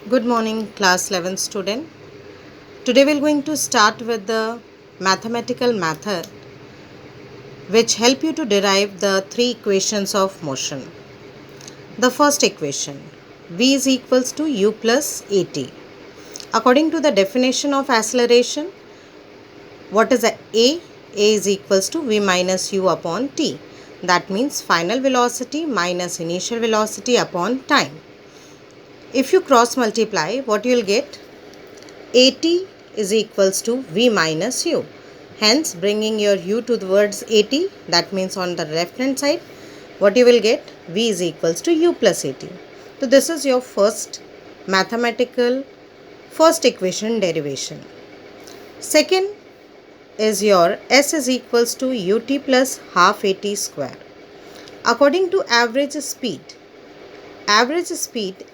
Good morning, class 11 student. Today we are going to start with the mathematical method which help you to derive the three equations of motion. The first equation, v is equals to u plus at. According to the definition of acceleration, what is a? A is equals to v minus u upon t. That means final velocity minus initial velocity upon time. If you cross multiply, what you will get? At is equals to v minus u. Hence, bringing your u towards at, that means on the left hand side, what you will get? V is equals to u plus at. So, this is your first mathematical first equation derivation. Second is your s is equals to ut plus half at square. According to average speed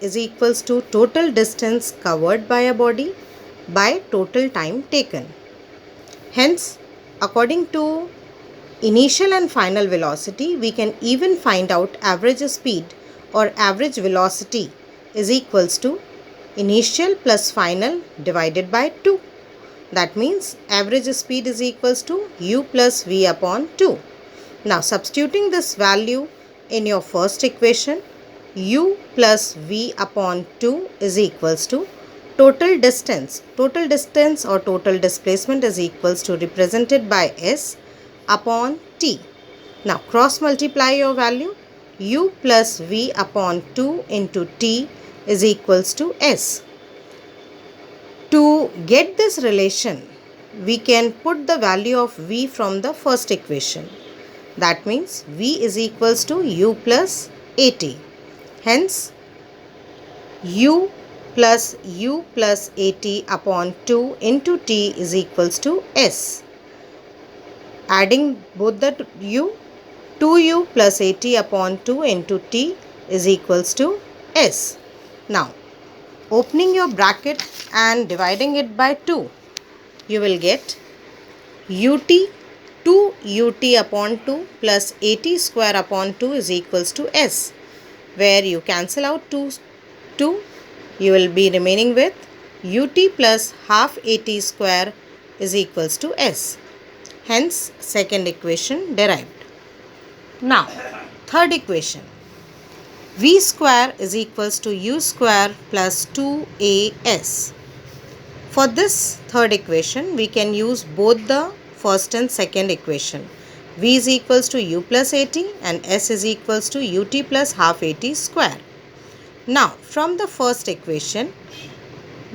is equals to total distance covered by a body by total time taken. Hence, according to initial and final velocity, we can even find out average speed or average velocity is equals to initial plus final divided by 2. That means average speed is equals to u plus v upon 2. Now, substituting this value in your first equation, u plus v upon 2 is equals to total distance or total displacement is equals to represented by s upon t. Now cross multiply your value, u plus v upon 2 into t is equals to s. To get this relation, we can put the value of v from the first equation. That means v is equals to u plus at. Hence, u plus at upon 2 into t is equals to s. Adding both the u, 2u plus at upon 2 into t is equals to s. Now, opening your bracket and dividing it by 2, you will get ut 2ut upon 2 plus at square upon 2 is equals to s, where you cancel out 2, you will be remaining with ut plus half at square is equals to s. Hence, second equation derived. Now, third equation, v square is equals to u square plus 2as. For this third equation, we can use both the first and second equation. V is equals to u plus at and s is equals to ut plus half at square. Now, from the first equation,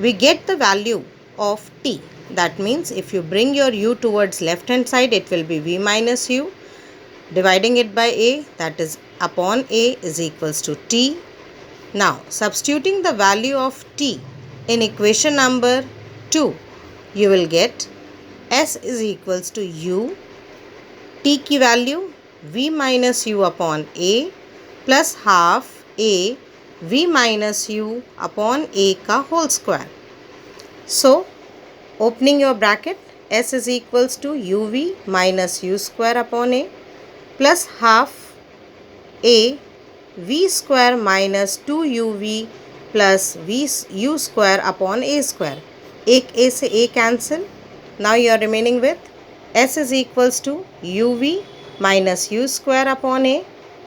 we get the value of t. That means if you bring your u towards left hand side, it will be v minus u. Dividing it by a, that is upon a is equals to t. Now, substituting the value of t in equation number 2, you will get s is equals to u, t की value v minus u upon a plus half a v minus u upon a का whole square. So, opening your bracket, s is equals to uv minus u square upon a plus half a v square minus 2uv plus v u square upon a square. एक a से a cancel. Now you are remaining with s is equals to uv minus u square upon a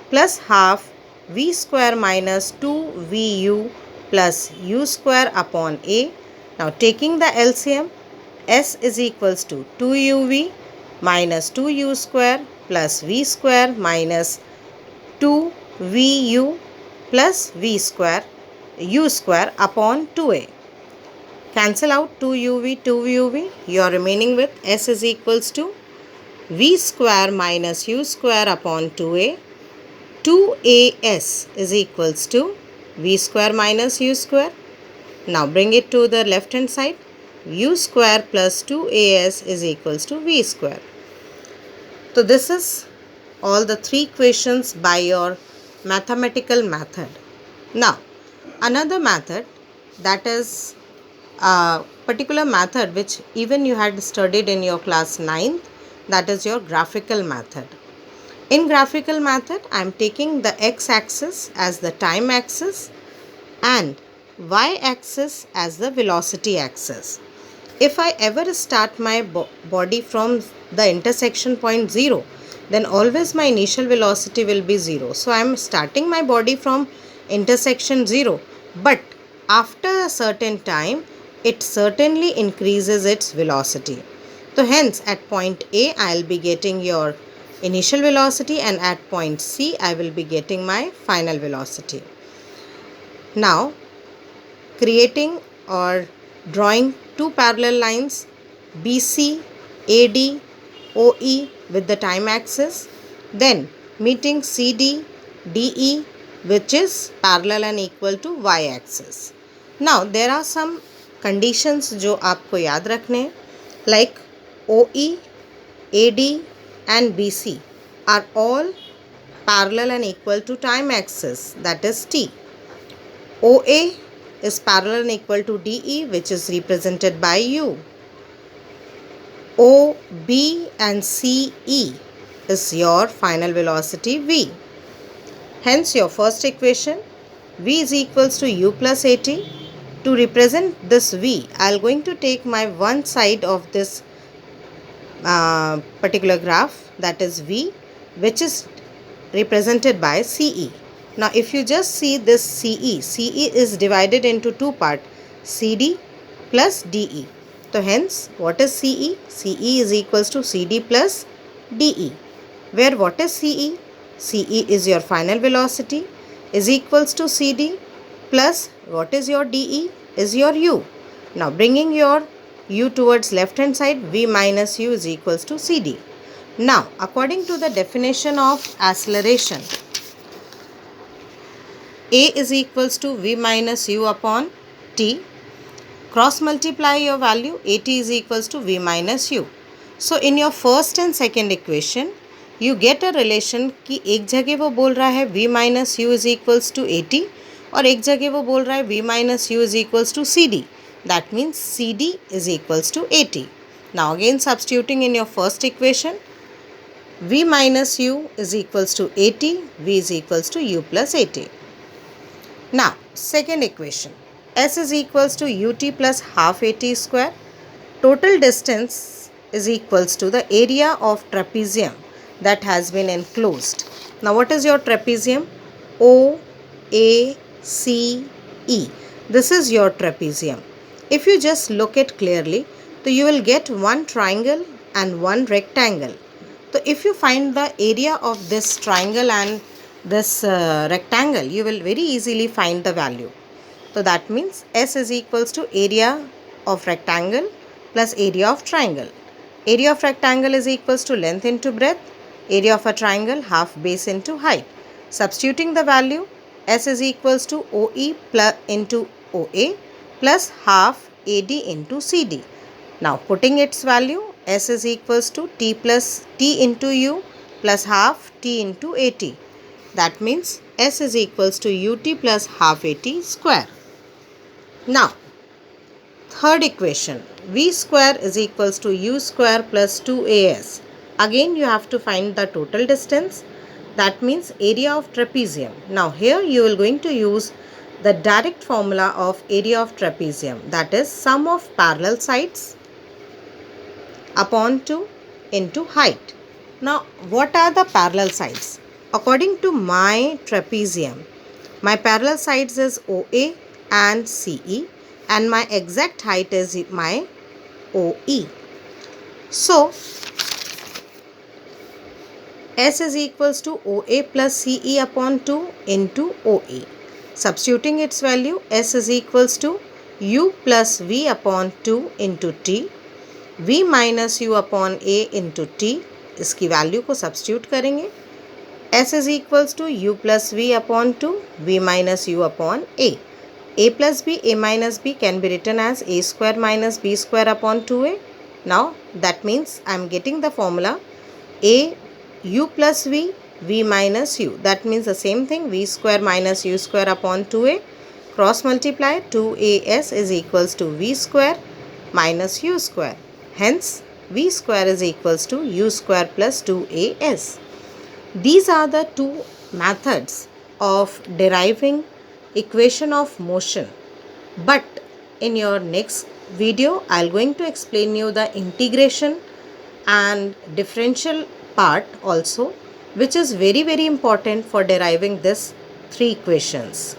plus half v square minus 2vu plus u square upon a. Now taking the LCM, s is equals to 2uv minus 2u square plus v square minus 2vu plus v square u square upon 2a. Cancel out 2uv, you are remaining with s is equals to v square minus u square upon 2a. 2as is equals to v square minus u square. Now bring it to the left hand side. U square plus 2as is equals to v square. So this is all the three equations by your mathematical method. Now, another method, that is a particular method which even you had studied in your class 9th, that is your graphical method. In graphical method, I am taking the x-axis as the time axis and y-axis as the velocity axis. If I ever start my body from the intersection point 0, then always my initial velocity will be 0. So I am starting my body from intersection 0, but after a certain time, it certainly increases its velocity. So hence at point A, I will be getting your initial velocity, and at point C, I will be getting my final velocity. Now, creating or drawing two parallel lines BC, AD, OE with the time axis, then meeting CD, DE, which is parallel and equal to y axis. Now there are some conditions जो आपको याद रखने हैं, like OE, AD and BC are all parallel and equal to time axis, that is T. OA is parallel and equal to DE, which is represented by U. OB and CE is your final velocity V. Hence your first equation, V is equals to U plus AT. To represent this V, I am going to take my one side of this particular graph, that is V, which is represented by CE. Now if you just see this CE is divided into two parts, CD plus DE. So hence what is CE? CE is equals to CD plus DE, where what is CE? CE is your final velocity is equals to CD plus what is your DE is your U. Now bringing your U towards left hand side, V minus U is equals to CD. Now according to the definition of acceleration, A is equals to V minus U upon T. Cross multiply your value, AT is equals to V minus U. So in your first and second equation, you get a relation कि एक जगह वो बोल रहा है V minus U is equals to AT और एक जगह वो बोल रहा है V minus U is equals to CD. That means CD is equals to AT. Now again substituting in your first equation, V minus U is equals to AT, V is equals to U plus AT. Now second equation, S is equals to UT plus half AT square. Total distance is equals to the area of trapezium that has been enclosed. Now what is your trapezium? O, A, C, E. This is your trapezium. If you just look it clearly, so you will get one triangle and one rectangle. So if you find the area of this triangle and this rectangle, you will very easily find the value. So that means S is equals to area of rectangle plus area of triangle. Area of rectangle is equals to length into breadth. Area of a triangle half base into height. Substituting the value, S is equals to OE plus into OA plus half AD into CD. Now putting its value, S is equals to T plus T into U plus half T into AT. That means S is equals to UT plus half AT square. Now third equation, V square is equals to U square plus 2AS. Again you have to find the total distance, that means area of trapezium. Now here you are going to use the direct formula of area of trapezium, that is sum of parallel sides upon 2 into height. Now what are the parallel sides? According to my trapezium, my parallel sides is OA and CE and my exact height is my OE. So S is equals to OA plus CE upon 2 into OA. Substituting its value, S is equals to U plus V upon 2 into T, V minus U upon A into T. इसकी value को substitute करेंगे. S is equals to U plus V upon 2, V minus U upon A. A plus B, A minus B can be written as A square minus B square upon 2A. Now that means I am getting the formula A U plus V, V minus U. That means the same thing, V square minus U square upon 2A. Cross multiply, 2AS is equals to V square minus U square. Hence V square is equals to U square plus 2AS. These are the two methods of deriving equation of motion But in your next video, I'll going to explain you the integration and differential part also, which is very important for deriving this three equations.